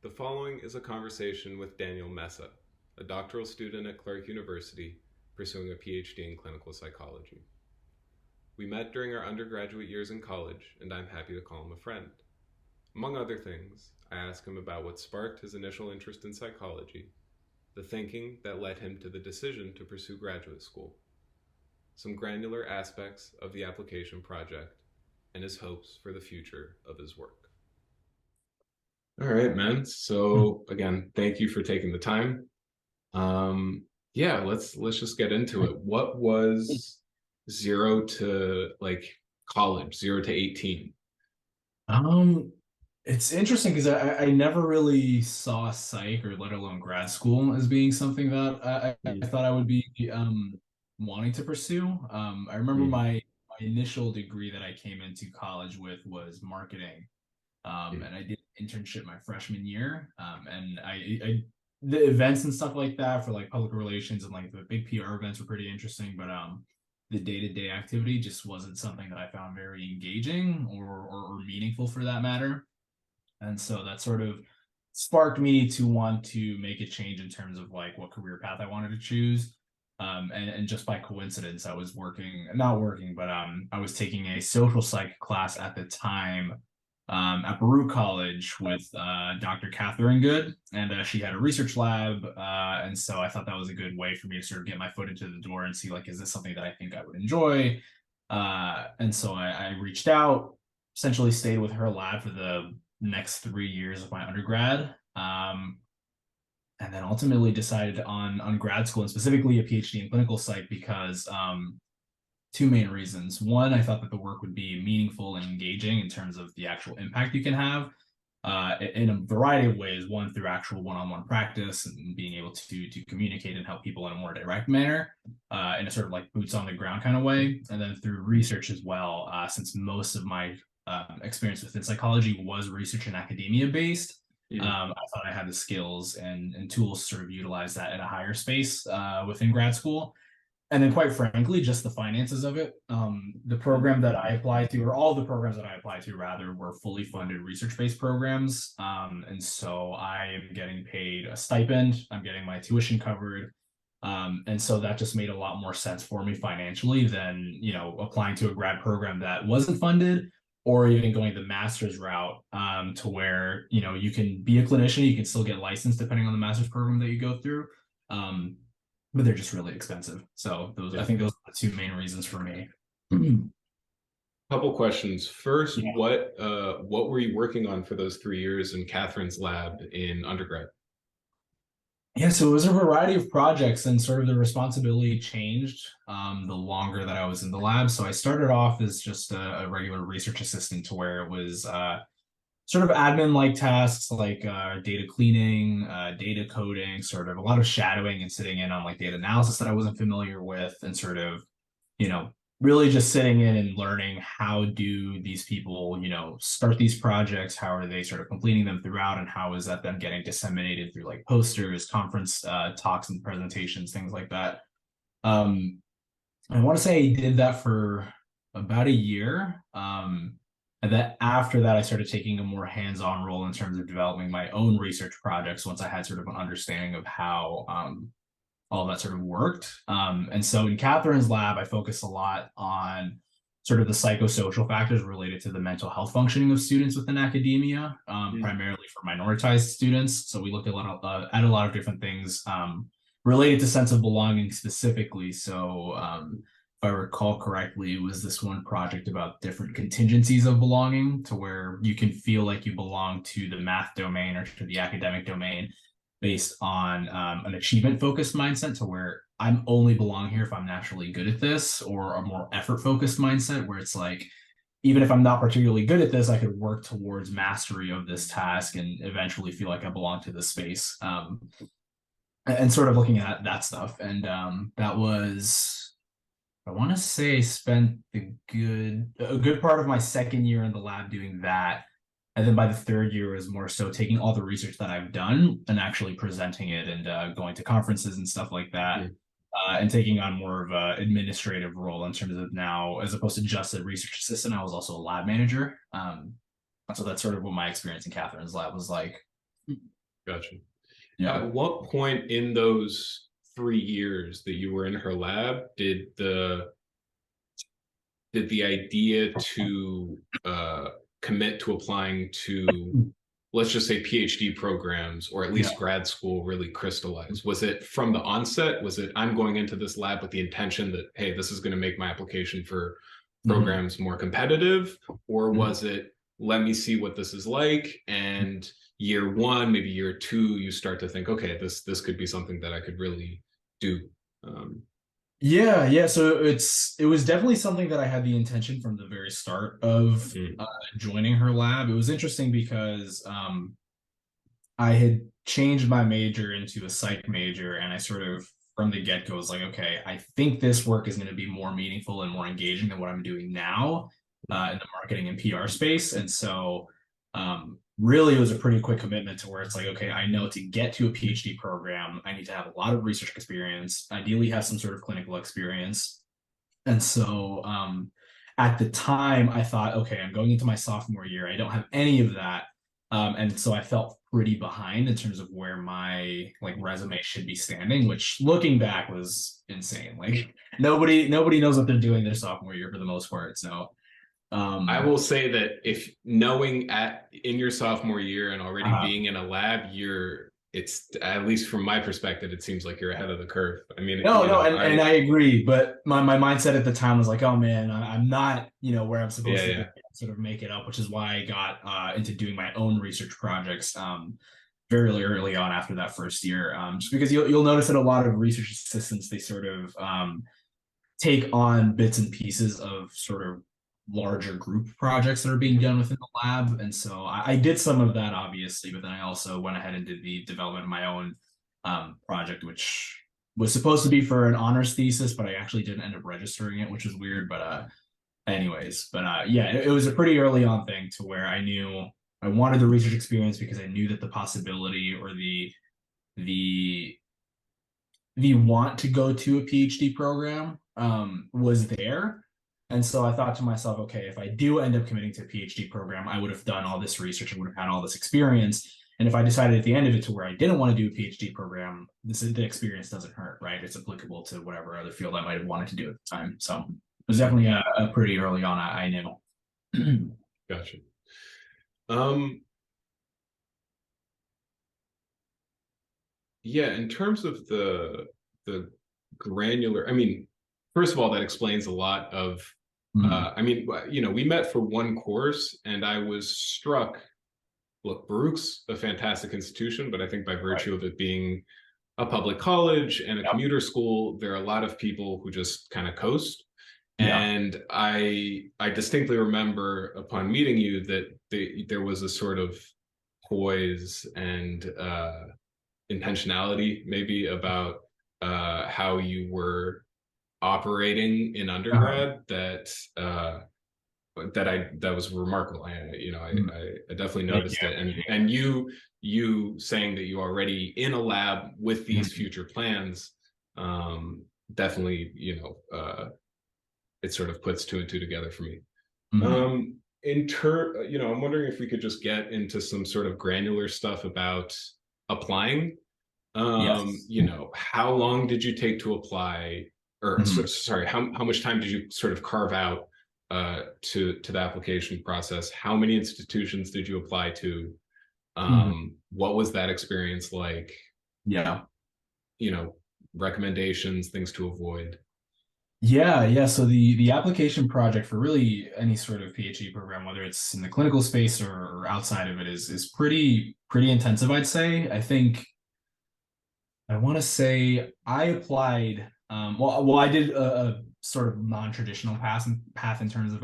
The following is a conversation with Daniel Mesa, a doctoral student at Clark University pursuing a Ph.D. in clinical psychology. We met during our undergraduate years in college, and I'm happy to call him a friend. Among other things, I asked him about what sparked his initial interest in psychology, the thinking that led him to the decision to pursue graduate school, some granular aspects of the application project, and his hopes for the future of his work. All right, man. So again, thank you for taking the time. Yeah, let's just get into it. What was 0 to college, 0 to 18? Um, it's interesting because I never really saw psych or let alone grad school as being something that I Mm, thought I would be wanting to pursue. I remember mm, my initial degree that I came into college with was marketing. mm, And I did an internship my freshman year. And I the events and stuff like that for like public relations and like the big PR events were pretty interesting, but the day-to-day activity just wasn't something that I found very engaging or meaningful for that matter. And so that sort of sparked me to want to make a change in terms of like what career path I wanted to choose. And just by coincidence, I was not working, but I was taking a social psych class at the time at Baruch College with Dr. Catherine Good, and she had a research lab, and so I thought that was a good way for me to sort of get my foot into the door and see like, is this something that I think I would enjoy? And so I reached out, essentially stayed with her lab for the next 3 years of my undergrad. And then ultimately decided on grad school and specifically a PhD in clinical psych because two main reasons. One, I thought that the work would be meaningful and engaging in terms of the actual impact you can have in a variety of ways. One, through actual one-on-one practice and being able to communicate and help people in a more direct manner, in a sort of like boots on the ground kind of way. And then through research as well, since most of my experience within psychology was research and academia based. mm. I thought I had the skills and tools to sort of utilize that at a higher space within grad school. And then, quite frankly, just the finances of it. The program that I applied to, or all the programs that I applied to, rather, were fully funded research-based programs. And so I am getting paid a stipend. I'm getting my tuition covered. And so that just made a lot more sense for me financially than, applying to a grad program that wasn't funded or even going the master's route, to where, you can be a clinician, you can still get licensed depending on the master's program that you go through. Um, but they're just really expensive. So I Yeah. think those are the two main reasons for me. Couple questions. First, Yeah. what were you working on for those 3 years in Catherine's lab in undergrad? Yeah, so it was a variety of projects and sort of the responsibility changed the longer that I was in the lab. So I started off as just a regular research assistant to where it was sort of admin like tasks like data cleaning, data coding, sort of a lot of shadowing and sitting in on like data analysis that I wasn't familiar with and sort of you know, really just sitting in and learning how do these people, start these projects, how are they sort of completing them throughout, and how is that then getting disseminated through like posters, conference talks and presentations, things like that. Um, I want to say I did that for about a year. And then after that, I started taking a more hands-on role in terms of developing my own research projects once I had sort of an understanding of how all that sort of worked. And so in Catherine's lab, I focused a lot on sort of the psychosocial factors related to the mental health functioning of students within academia, Mm, primarily for minoritized students. So we looked at a lot of different things related to sense of belonging specifically. So if I recall correctly, it was this one project about different contingencies of belonging to where you can feel like you belong to the math domain or to the academic domain based on an achievement focused mindset to where I'm only belong here if I'm naturally good at this, or a more effort focused mindset where it's like, even if I'm not particularly good at this, I could work towards mastery of this task and eventually feel like I belong to this space. And sort of looking at that stuff. And that was, I want to say, spent a good part of my second year in the lab doing that. And then by the third year is more so taking all the research that I've done and actually presenting it and going to conferences and stuff like that, mm. and taking on more of a administrative role in terms of now, as opposed to just a research assistant, I was also a lab manager. So that's sort of what my experience in Catherine's lab was like. Gotcha. Yeah. At what point in those 3 years that you were in her lab did the idea to commit to applying to, let's just say, PhD programs or at least grad school really crystallize? Was it from the onset? Was it, I'm going into this lab with the intention that, hey, this is going to make my application for programs more competitive? Or was it, let me see what this is like, and year one, maybe year two, you start to think, okay, this could be something that I could really do? Yeah. So it was definitely something that I had the intention from the very start of joining her lab. It was interesting because I had changed my major into a psych major, and I sort of from the get-go was like, okay, I think this work is going to be more meaningful and more engaging than what I'm doing now in the marketing and PR space. And so really it was a pretty quick commitment to where it's like, okay, I know to get to a PhD program, I need to have a lot of research experience, ideally have some sort of clinical experience. And so at the time I thought, okay, I'm going into my sophomore year. I don't have any of that. And so I felt pretty behind in terms of where my like resume should be standing, which looking back was insane. Like nobody knows what they're doing their sophomore year for the most part. So I will say that if knowing in your sophomore year and already being in a lab, it's, at least from my perspective, it seems like you're ahead of the curve. I mean, and I agree, but my mindset at the time was like, oh man, I'm not, where I'm supposed to be, sort of make it up, which is why I got into doing my own research projects very early on after that first year. Just because you'll notice that a lot of research assistants, they sort of take on bits and pieces of sort of larger group projects that are being done within the lab. And so I did some of that, obviously, but then I also went ahead and did the development of my own project, which was supposed to be for an honors thesis, but I actually didn't end up registering it, which is weird. But yeah, it was a pretty early on thing to where I knew I wanted the research experience because I knew that the possibility or the want to go to a PhD program was there. And so I thought to myself, okay, if I do end up committing to a PhD program, I would have done all this research and would have had all this experience. And if I decided at the end of it to where I didn't want to do a PhD program, the experience doesn't hurt, right? It's applicable to whatever other field I might have wanted to do at the time. So it was definitely a pretty early on, I knew. Gotcha. Yeah, in terms of the granular, I mean, first of all, that explains a lot of I mean, we met for one course and I was struck. Look, Baruch's a fantastic institution, but I think by virtue of it being a public college and a commuter school, there are a lot of people who just kind of coast. And I distinctly remember upon meeting you that there was a sort of poise and intentionality maybe about how you were operating in undergrad that was remarkable. I definitely noticed it, and you saying that you are already in a lab with these future plans, definitely it sort of puts two and two together for me. I'm wondering if we could just get into some sort of granular stuff about applying. How long did you take to apply? Or sorry, how much time did you sort of carve out to the application process? How many institutions did you apply to? What was that experience like? Recommendations, things to avoid. So the application project for really any sort of PhD program, whether it's in the clinical space or outside of it, is pretty intensive, I'd say. I want to say I applied. I did a sort of non-traditional path in terms of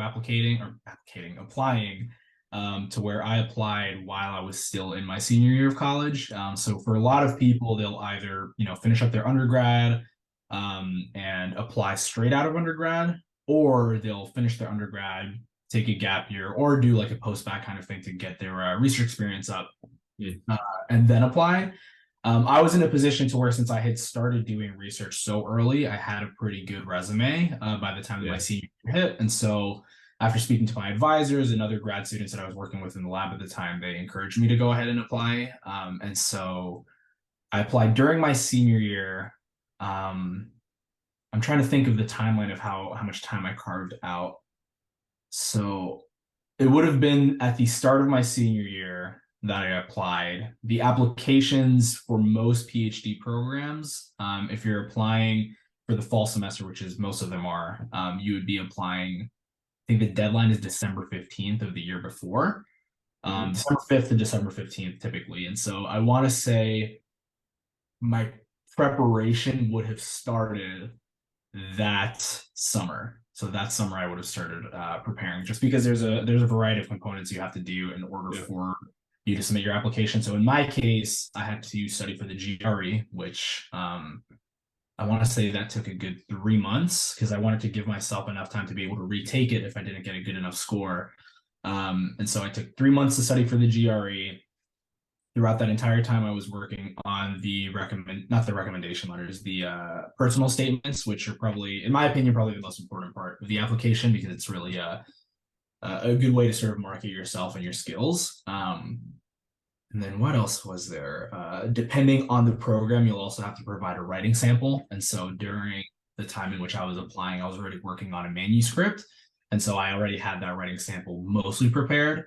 applying, to where I applied while I was still in my senior year of college. So for a lot of people, they'll either finish up their undergrad and apply straight out of undergrad, or they'll finish their undergrad, take a gap year, or do like a post-bac kind of thing to get their research experience up, and then apply. I was in a position to where, since I had started doing research so early, I had a pretty good resume by the time that my senior year hit. And so after speaking to my advisors and other grad students that I was working with in the lab at the time, they encouraged me to go ahead and apply. And so I applied during my senior year. I'm trying to think of the timeline of how much time I carved out. So it would have been at the start of my senior year that I applied. The applications for most PhD programs, if you're applying for the fall semester, which is most of them are, you would be applying. I think the deadline is December 15th of the year before, December 5th to December 15th typically. And so I want to say my preparation would have started that summer. So that summer I would have started preparing, just because there's a variety of components you have to do in order for you to submit your application. So in my case, I had to study for the GRE, which I want to say that took a good 3 months because I wanted to give myself enough time to be able to retake it if I didn't get a good enough score. And so I took 3 months to study for the GRE. Throughout that entire time, I was working on the not the recommendation letters, the personal statements, which are probably, in my opinion, probably the most important part of the application because it's really a good way to sort of market yourself and your skills. And then what else was there? Depending on the program, you'll also have to provide a writing sample. And so during the time in which I was applying, I was already working on a manuscript. And so I already had that writing sample mostly prepared.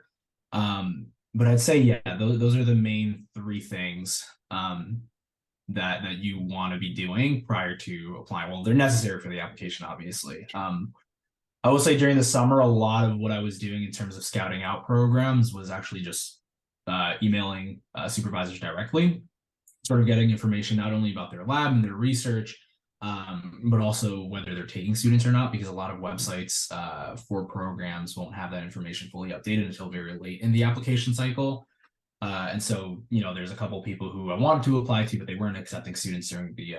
But I'd say, yeah, those are the main 3 things that you want to be doing prior to applying. Well, they're necessary for the application, obviously. I will say during the summer, a lot of what I was doing in terms of scouting out programs was actually just emailing supervisors directly, sort of getting information not only about their lab and their research, but also whether they're taking students or not, because a lot of websites for programs won't have that information fully updated until very late in the application cycle. And so, there's a couple of people who I wanted to apply to, but they weren't accepting students during the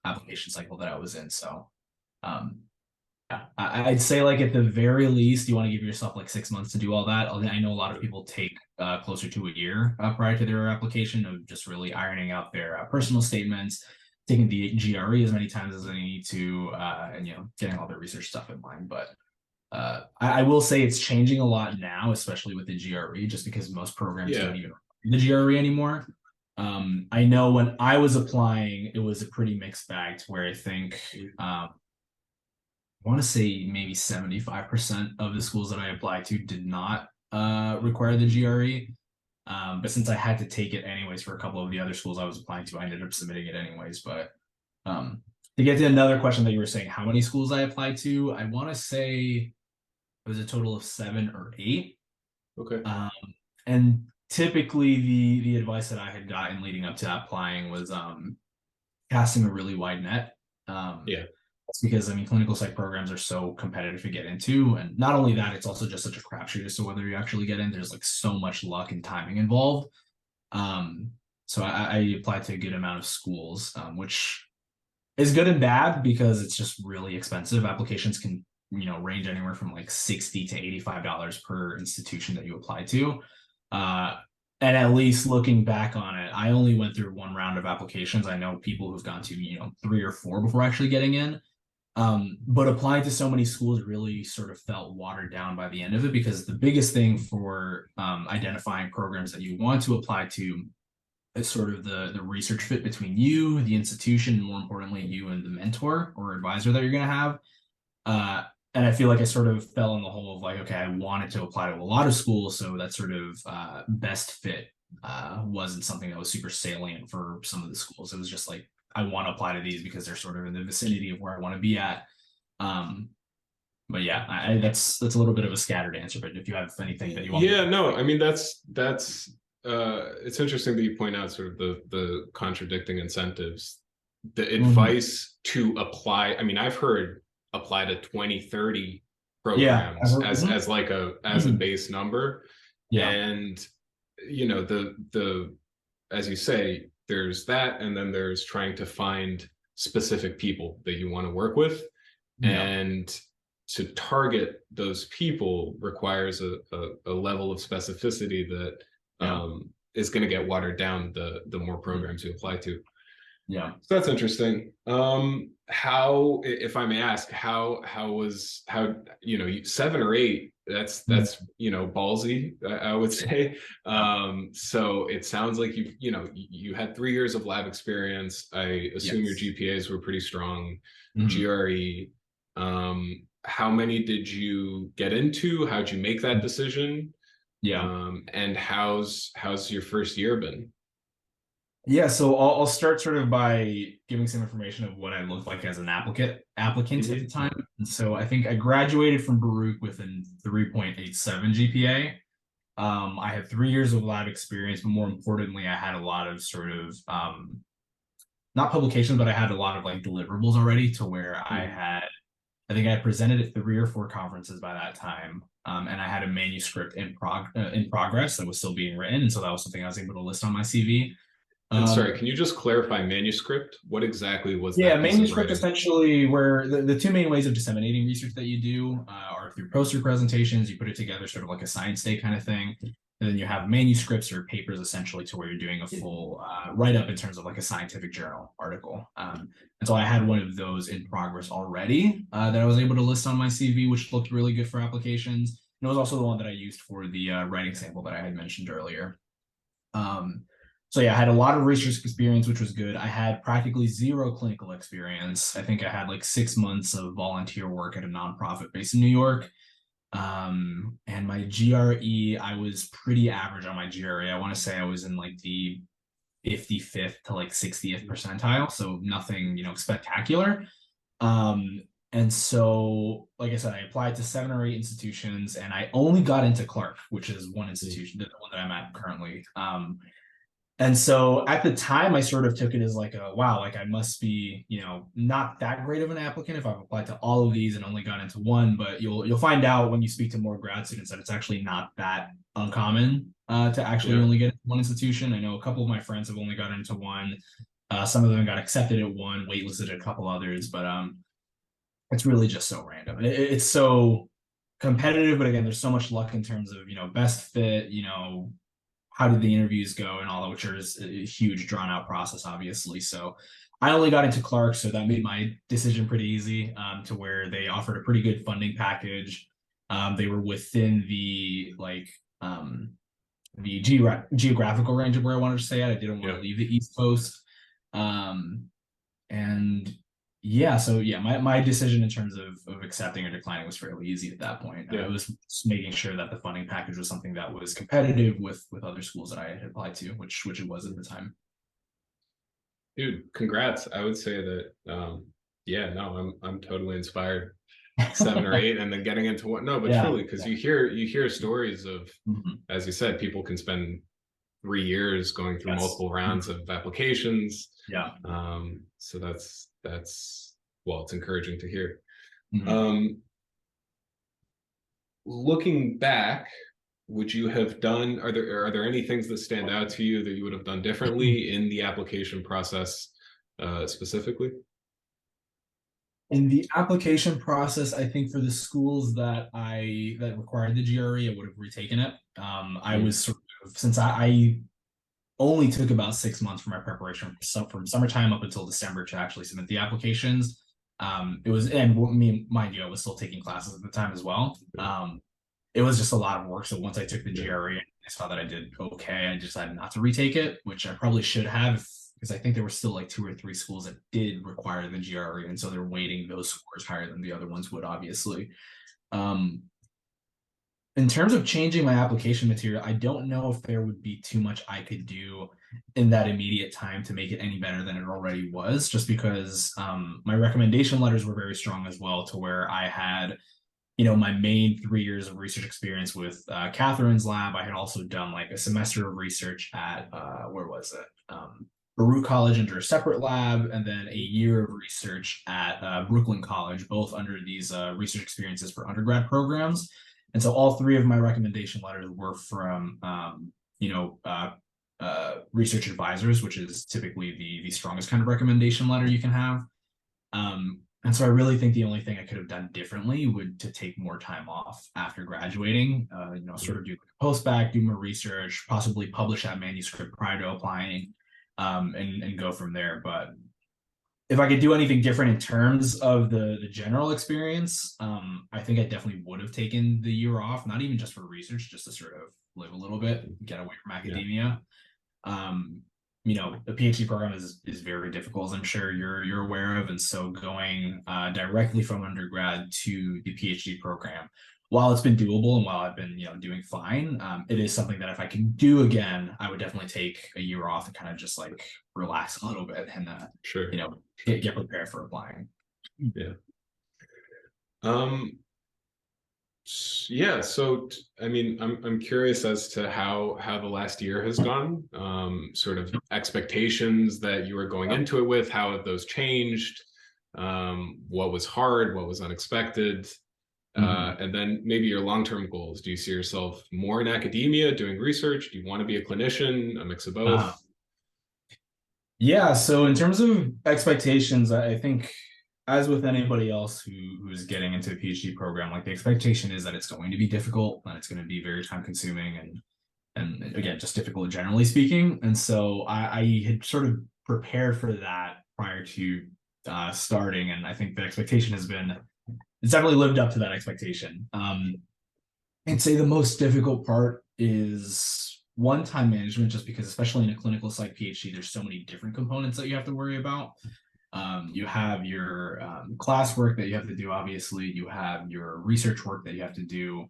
application cycle that I was in. So I'd say, like, at the very least, you want to give yourself like 6 months to do all that. I know a lot of people take closer to a year prior to their application of just really ironing out their personal statements, taking the GRE as many times as they need to, and getting all their research stuff in line. But I will say it's changing a lot now, especially with the GRE, just because most programs don't even the GRE anymore. I know when I was applying, it was a pretty mixed bag, to where I think I want to say maybe 75% of the schools that I applied to did not require the GRE. But since I had to take it anyways for a couple of the other schools I was applying to, I ended up submitting it anyways. But to get to another question that you were saying, how many schools I applied to, I want to say it was a total of 7 or 8. Okay. And typically the advice that I had gotten leading up to applying was casting a really wide net. That's because, clinical psych programs are so competitive to get into. And not only that, it's also just such a crapshoot as to whether you actually get in. There's like so much luck and timing involved. So I applied to a good amount of schools, which is good and bad because it's just really expensive. Applications can, range anywhere from like $60 to $85 per institution that you apply to. And at least looking back on it, I only went through 1 round of applications. I know people who've gone to, 3 or 4 before actually getting in. But applying to so many schools really sort of felt watered down by the end of it, because the biggest thing for identifying programs that you want to apply to is sort of the research fit between you, the institution, and more importantly, you and the mentor or advisor that you're going to have. And I feel like I sort of fell in the hole of like, okay, I wanted to apply to a lot of schools, so that sort of best fit wasn't something that was super salient for some of the schools. It was just like, I want to apply to these because they're sort of in the vicinity of where I want to be at. But yeah, that's a little bit of a scattered answer. But if you have anything that you want, that's it's interesting that you point out sort of the contradicting incentives. The advice to apply. I've heard apply to 20, 30 programs as like a base number. Yeah, and the as you say, there's that, and then there's trying to find specific people that you want to work with, and to target those people requires a level of specificity that is going to get watered down the more programs you apply to. Yeah, so that's interesting. How, if I may ask, how 7 or 8 that's ballsy, I would say. Yeah. So it sounds like you had 3 years of lab experience. I assume your Yes. GPAs were pretty strong. Mhm. GRE. How many did you get into? How'd you make that decision? Yeah. And how's your first year been? Yeah, so I'll start sort of by giving some information of what I looked like as an applicant at the Hmm. time. And so I think I graduated from Baruch with a 3.87 GPA. I had 3 years of lab experience, but more importantly, I had a lot of sort of not publications, but I had a lot of like deliverables already to where I think I had presented at 3 or 4 conferences by that time. And I had a manuscript in progress that was still being written. And so that was something I was able to list on my CV. And Um, sorry, can you just clarify manuscript? What exactly was Yeah, that piece of manuscript writing? essentially where the two main ways of disseminating research that you do are through poster presentations. You put it together sort of like a science day kind of thing. And then you have manuscripts or papers essentially to where you're doing a full write up in terms of like a scientific journal article. And so I had one of those in progress already that I was able to list on my CV, which looked really good for applications. And it was also the one that I used for the writing sample that I had mentioned earlier. Um, so yeah, I had a lot of research experience, which was good. I had practically zero clinical experience. I think I had like 6 months of volunteer work at a nonprofit based in New York. And my GRE, I was pretty average on my GRE. I want to say I was in like the 55th to like 60th percentile, so nothing, spectacular. Um, and so, like I said, I applied to 7 or 8 institutions, and I only got into Clark, which is one institution, the one that I'm at currently. And so at the time, I sort of took it as like a wow, like I must be, not that great of an applicant if I've applied to all of these and only got into one. But you'll find out when you speak to more grad students that it's actually not that uncommon to actually Yeah. only get into one institution. I know a couple of my friends have only got into one. Some of them got accepted at one, waitlisted at a couple others, but it's really just so random. It's so competitive, but again, there's so much luck in terms of best fit, how did the interviews go and all that, which is a huge drawn out process, obviously. So I only got into Clark, so that made my decision pretty easy to where they offered a pretty good funding package. They were within um, the geographical range of where I wanted to stay at. I didn't want Yeah. to leave the East Coast. Um, and yeah, so yeah, my decision in terms of accepting or declining was fairly easy at that point. It Yeah. was just making sure that the funding package was something that was competitive with other schools that I had applied to, which it was at the time. Dude, congrats. I would say that yeah, no, I'm totally inspired. 7 or 8 and then getting into what, no, but Yeah. truly, because you hear stories of, Mhm. as you said, people can spend 3 years going through Yes. multiple rounds of applications. Yeah. So that's well, it's encouraging to hear. Mhm. um Looking back, would you have done, are there any things that stand out to you that you would have done differently in the application process, specifically? In the application process, I think for the schools that required the GRE, I would have retaken it. I Mm. was sort of since I only took about 6 months for my preparation from summertime up until December to actually submit the applications. It was, and me, mind you, I was still taking classes at the time as well. It was just a lot of work. So once I took the Yeah. GRE, I saw that I did okay. I decided not to retake it, which I probably should have because I think there were still like 2 or 3 schools that did require the GRE, and so they're weighting those scores higher than the other ones would, obviously. Um, in terms of changing my application material, I don't know if there would be too much I could do in that immediate time to make it any better than it already was, just because my recommendation letters were very strong as well, to where I had, my main 3 years of research experience with Catherine's lab. I had also done like a semester of research at, where was it? Baruch College under a separate lab, and then a year of research at Brooklyn College, both under these research experiences for undergrad programs. And so all three of my recommendation letters were from, research advisors, which is typically the strongest kind of recommendation letter you can have. And so I really think the only thing I could have done differently would to take more time off after graduating, sort of do like a post-bac, do more research, possibly publish that manuscript prior to applying, and go from there. But if I could do anything different in terms of the general experience, I think I definitely would have taken the year off, not even just for research, just to sort of live a little bit, get away from academia. Um, the PhD program is very difficult, as I'm sure you're aware of, and so going directly from undergrad to the PhD program, while it's been doable and while I've been doing fine, it is something that if I can do again, I would definitely take a year off and kind of just like relax a little bit and Sure. get prepared for applying. Yeah. Yeah, so I mean, I'm curious as to how the last year has gone. Sort of expectations that you were going into it with, how have those changed? What was hard? What was unexpected? And then maybe your long-term goals. Do you see yourself more in academia, doing research? Do you want to be a clinician? A mix of both? Yeah, so in terms of expectations, I think as with anybody else who's getting into a PhD program, like the expectation is that it's going to be difficult and it's going to be very time consuming and again, just difficult generally speaking. And so I had sort of prepared for that prior to starting. And I think the expectation it's definitely lived up to that expectation. I'd say the most difficult part is one, time management, just because especially in a clinical psych PhD, there's so many different components that you have to worry about. You have your classwork that you have to do, obviously. You have your research work that you have to do.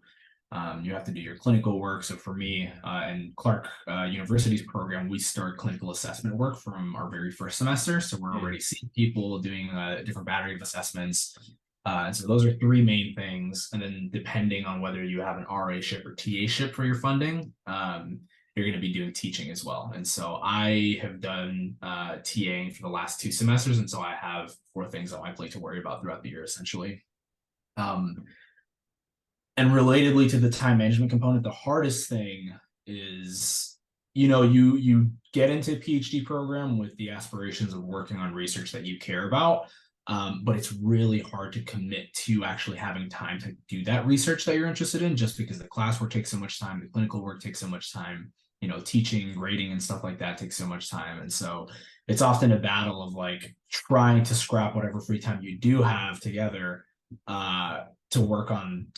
You have to do your clinical work. So for me and Clark University's program, we start clinical assessment work from our very first semester. So we're already seeing people doing a different battery of assessments. And so those are three main things. And then depending on whether you have an RA ship or TA ship for your funding, you're going to be doing teaching as well. And so I have done TAing for the last 2 semesters. And so I have 4 things on my plate to worry about throughout the year, essentially. And relatedly to the time management component, the hardest thing is, you get into a PhD program with the aspirations of working on research that you care about. But it's really hard to commit to actually having time to do that research that you're interested in, just because the classwork takes so much time, the clinical work takes so much time, teaching, grading, and stuff like that takes so much time. And so it's often a battle of like trying to scrap whatever free time you do have together to work on,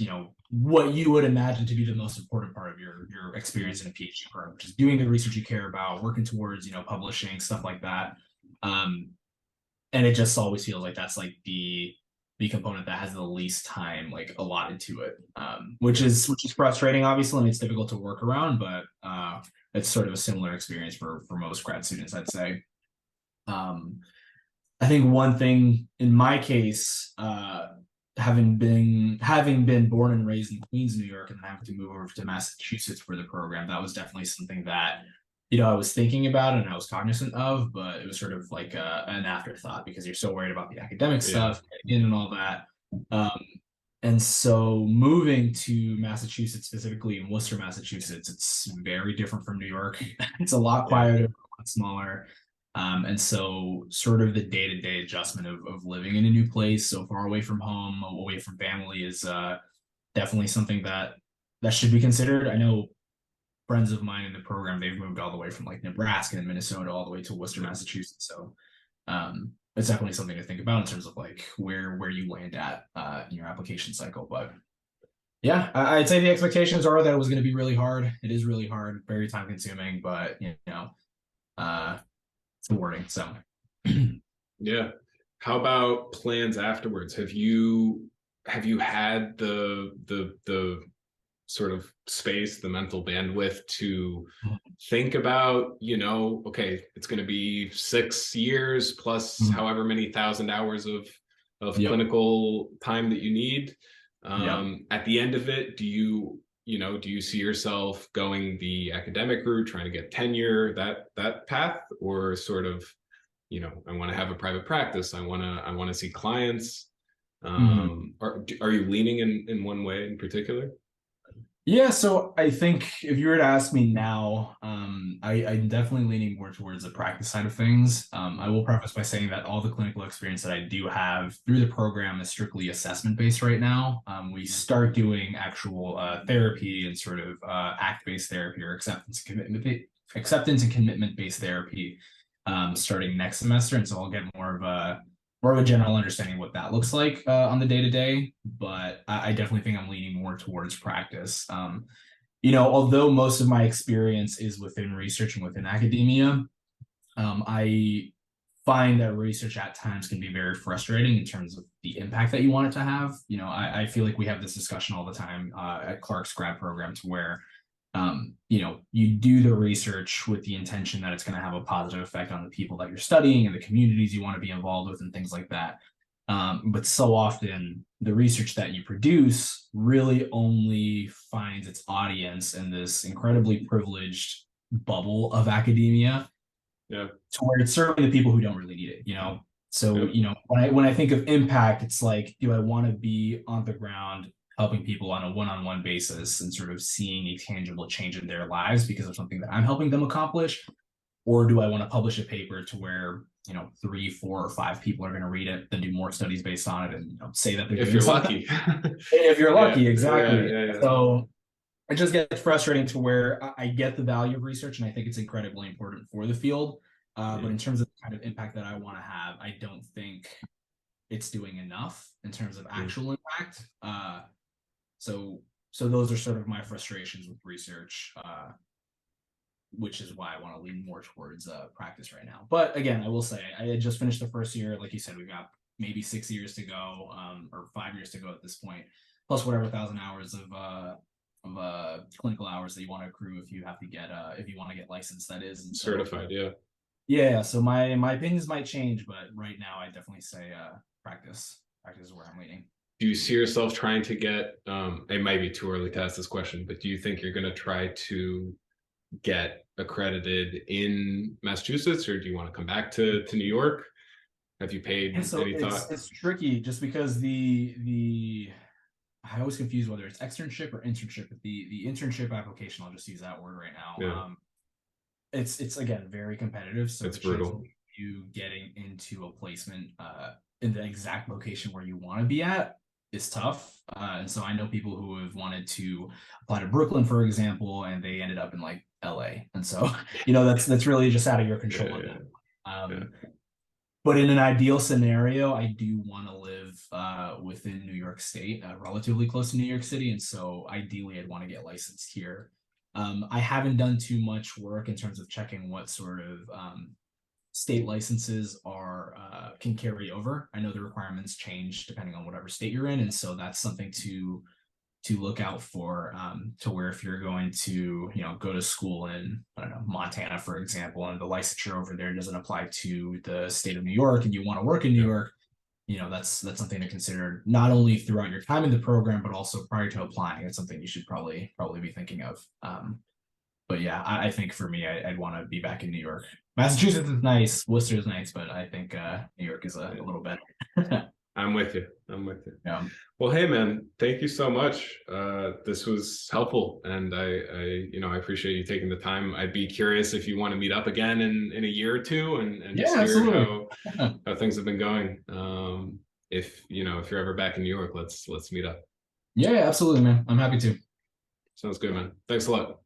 what you would imagine to be the most important part of your experience in a PhD program, which is doing the research you care about, working towards, publishing, stuff like that. And it just always feels like that's like the component that has the least time like allotted to it, which is frustrating, obviously, and it's difficult to work around, but it's sort of a similar experience for most grad students, I'd say. I think one thing in my case, having been born and raised in Queens, New York, and having to move over to Massachusetts for the program, that was definitely something that I was thinking about and I was cognizant of, but it was sort of like an afterthought because you're so worried about the academic stuff and all that. And so moving to Massachusetts, specifically in Worcester, Massachusetts, it's very different from New York. It's a lot quieter, a lot smaller. And so sort of the day-to-day adjustment of living in a new place, so far away from home, away from family, is definitely something that should be considered. I know friends of mine in the program, they've moved all the way from like Nebraska and Minnesota all the way to Worcester, Massachusetts. So it's definitely something to think about in terms of like where you land at in your application cycle. But yeah, I'd say the expectations are that it was going to be really hard. It is really hard, very time consuming, but it's rewarding. So yeah. How about plans afterwards? Have you had the sort of space, the mental bandwidth to think about, okay, it's going to be 6 years plus however many thousand hours of clinical time that you need. At the end of it, do you see yourself going the academic route, trying to get tenure, that path, or sort of, I want to have a private practice, I want to see clients? Are you leaning in one way in particular? Yeah, so I think if you were to ask me now, I'm definitely leaning more towards the practice side of things. I will preface by saying that all the clinical experience that I do have through the program is strictly assessment-based right now. We start doing actual therapy and sort of ACT-based therapy or acceptance and commitment-based therapy starting next semester, and so I'll get more of a general understanding of what that looks like on the day to day. But I definitely think I'm leaning more towards practice. Although most of my experience is within research and within academia, I find that research at times can be very frustrating in terms of the impact that you want it to have. I feel like we have this discussion all the time at Clark's grad program, to where you do the research with the intention that it's going to have a positive effect on the people that you're studying and the communities you want to be involved with and things like that. But so often the research that you produce really only finds its audience in this incredibly privileged bubble of academia, to where it's serving the people who don't really need it. So when I think of impact, it's like, do I want to be on the ground helping people on a one-on-one basis and sort of seeing a tangible change in their lives because of something that I'm helping them accomplish? Or do I want to publish a paper to where 3, 4, or 5 people are going to read it, then do more studies based on it, and say that they're if doing you're something? lucky. If you're lucky, exactly. Yeah. So it just gets frustrating, to where I get the value of research and I think it's incredibly important for the field. But in terms of the kind of impact that I want to have, I don't think it's doing enough in terms of actual impact. So those are sort of my frustrations with research, which is why I want to lean more towards practice right now. But again, I will say I had just finished the first year. Like you said, we've got maybe 6 years to go, or 5 years to go at this point, plus whatever 1,000 hours of clinical hours that you want to accrue if you have to get if you want to get licensed, that is, and certified. Yeah, so my opinions might change, but right now I definitely say practice is where I'm leaning. Do you see yourself trying to get, it might be too early to ask this question, but do you think you're going to try to get accredited in Massachusetts, or do you want to come back to New York? Have you paid any thought? It's tricky, just because the I always confuse whether it's externship or internship. But the internship application, I'll just use that word right now. It's again very competitive, so it's brutal. You getting into a placement in the exact location where you want to be at is tough. And so I know people who have wanted to apply to Brooklyn, for example, and they ended up in like LA. And so that's really just out of your control. But in an ideal scenario, I do want to live within New York State, relatively close to New York City. And so ideally, I'd want to get licensed here. I haven't done too much work in terms of checking what sort of state licenses can carry over. I know the requirements change depending on whatever state you're in, and so that's something to look out for. To where if you're going to go to school in, I don't know, Montana, for example, and the licensure over there doesn't apply to the state of New York, and you want to work in New York, that's something to consider, not only throughout your time in the program, but also prior to applying. It's something you should probably be thinking of. But yeah, I think for me, I'd want to be back in New York. Massachusetts is nice, Worcester is nice, but I think New York is a little better. I'm with you. Yeah. Well, hey man, thank you so much. This was helpful, and I appreciate you taking the time. I'd be curious if you want to meet up again in a year or two and just hear how things have been going. If you're ever back in New York, let's meet up. Yeah, absolutely, man. I'm happy to. Sounds good, man. Thanks a lot.